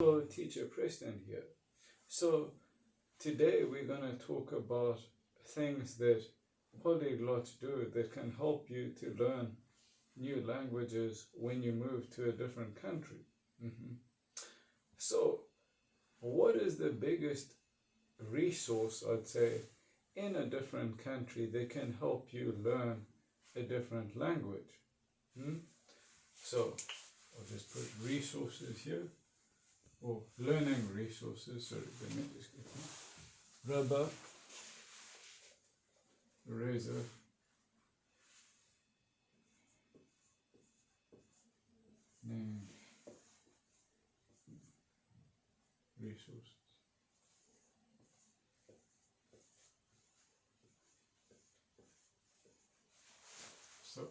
Hello, Teacher Preston here. So today we're going to talk about things that polyglots do that can help you to learn new languages when you move to a different country. So what is the biggest resource, I'd say, in a different country that can help you learn a different language? So I'll just put resources here. Or learning resources, sorry, let me just get that. Rubber, razor, name, resources. So,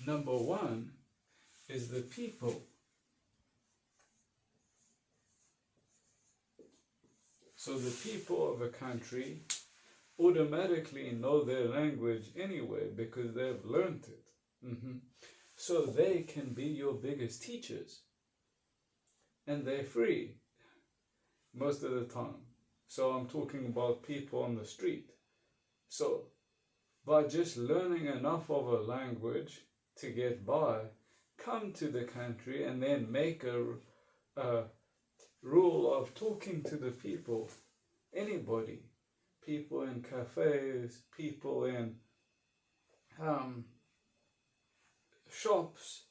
number one is the people. So the people of a country automatically know their language anyway because they've learned it. So they can be your biggest teachers. And they're free most of the time. So I'm talking about people on the street. So by just learning enough of a language to get by, come to the country and then make a rule of talking to the people, anybody, people in cafes, people in shops,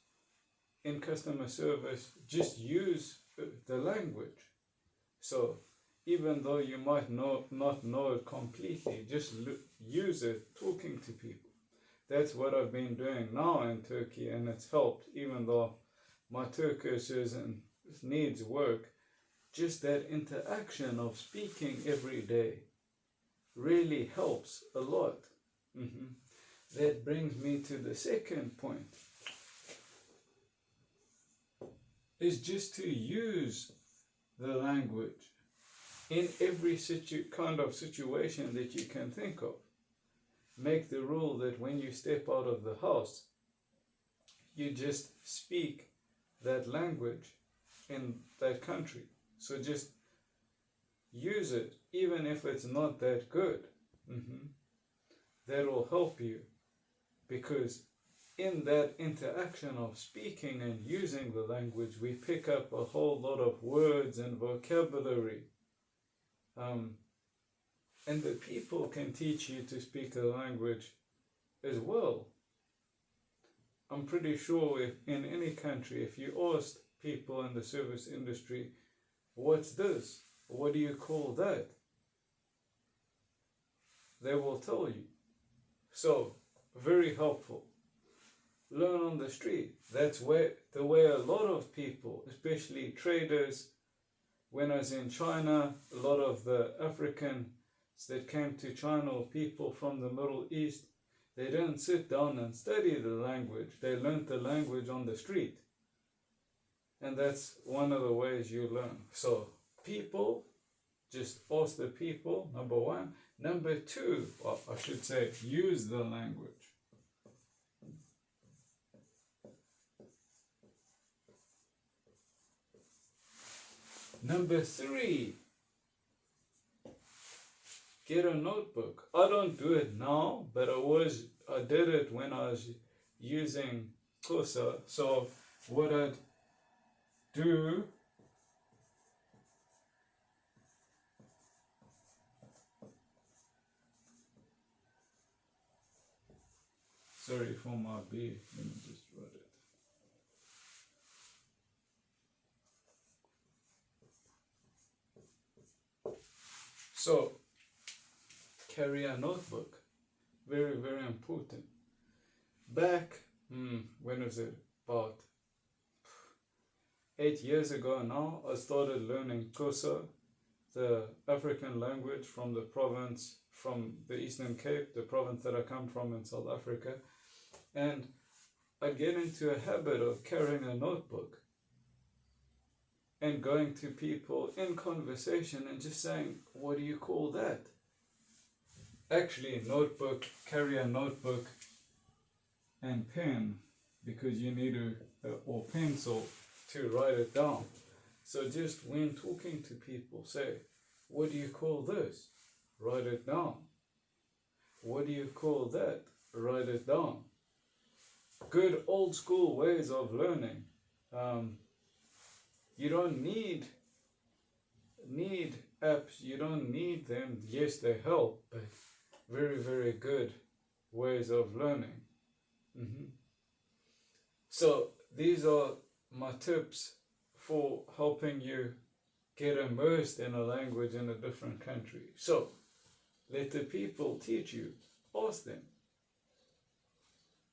in customer service, just use the language. So even though you might not know it completely, just use it talking to people. That's what I've been doing now in Turkey, and it's helped, even though my Turkish needs work. Just that interaction of speaking every day really helps a lot. That brings me to the second point, is just to use the language in every kind of situation that you can think of. Make the rule that when you step out of the house, you just speak that language in that country. So just use it, even if it's not that good. That will help you, because in that interaction of speaking and using the language, we pick up a whole lot of words and vocabulary. And the people can teach you to speak a language as well. I'm pretty sure if in any country, if you asked people in the service industry, what's this? What do you call that? They will tell you. So, very helpful. Learn on the street. That's the way a lot of people, especially traders, when I was in China, a lot of the Africans that came to China, or people from the Middle East, they didn't sit down and study the language. They learned the language on the street. And that's one of the ways you learn. So people, just ask the people, number one. Number two, or I should say, use the language. Number three, get a notebook. I don't do it now, but I did it when I was using Xhosa. So what I'd do, sorry for my B, let me just write it. So carry a notebook, very, very important. Back, when was it? About 8 years ago now, I started learning Xhosa, the African language from the province, from the Eastern Cape, the province that I come from in South Africa. And I'd get into a habit of carrying a notebook and going to people in conversation and just saying, what do you call that? Actually, notebook, carry a notebook and pen, because you need to, or pencil, to write it down. So just when talking to people, say, what do you call this? Write it down. What do you call that? Write it down. Good old school ways of learning. You don't need apps, you don't need them. Yes, they help, but very, very good ways of learning. So these are my tips for helping you get immersed in a language in a different country. So let the people teach you. Ask them.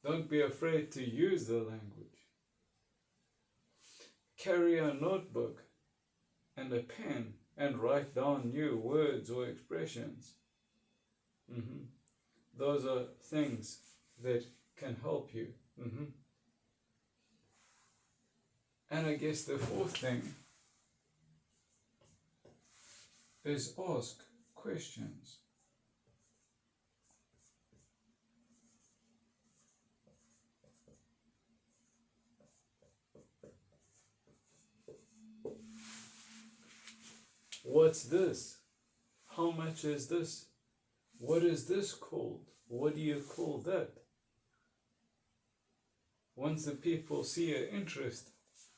Don't be afraid to use the language. Carry a notebook and a pen and write down new words or expressions. Those are things that can help you. And I guess the fourth thing is ask questions. What's this? How much is this? What is this called? What do you call that? Once the people see an interest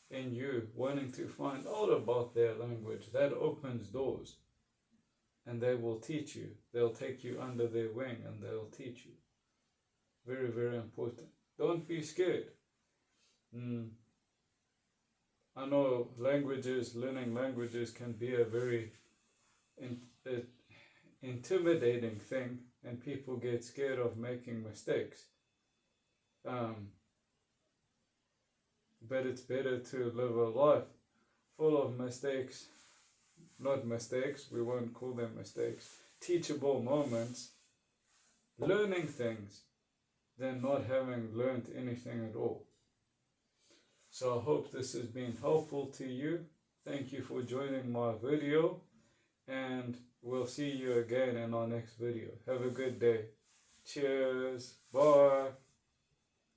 in you wanting to find out about their language, that opens doors, and they will teach you. They'll take you under their wing and they'll teach you. Very, very important. Don't be scared. I know learning languages can be a very intimidating thing, and people get scared of making mistakes. But it's better to live a life full of mistakes, not mistakes, we won't call them mistakes, teachable moments, learning things, than not having learned anything at all. So I hope this has been helpful to you. Thank you for joining my video, and we'll see you again in our next video. Have a good day. Cheers. Bye.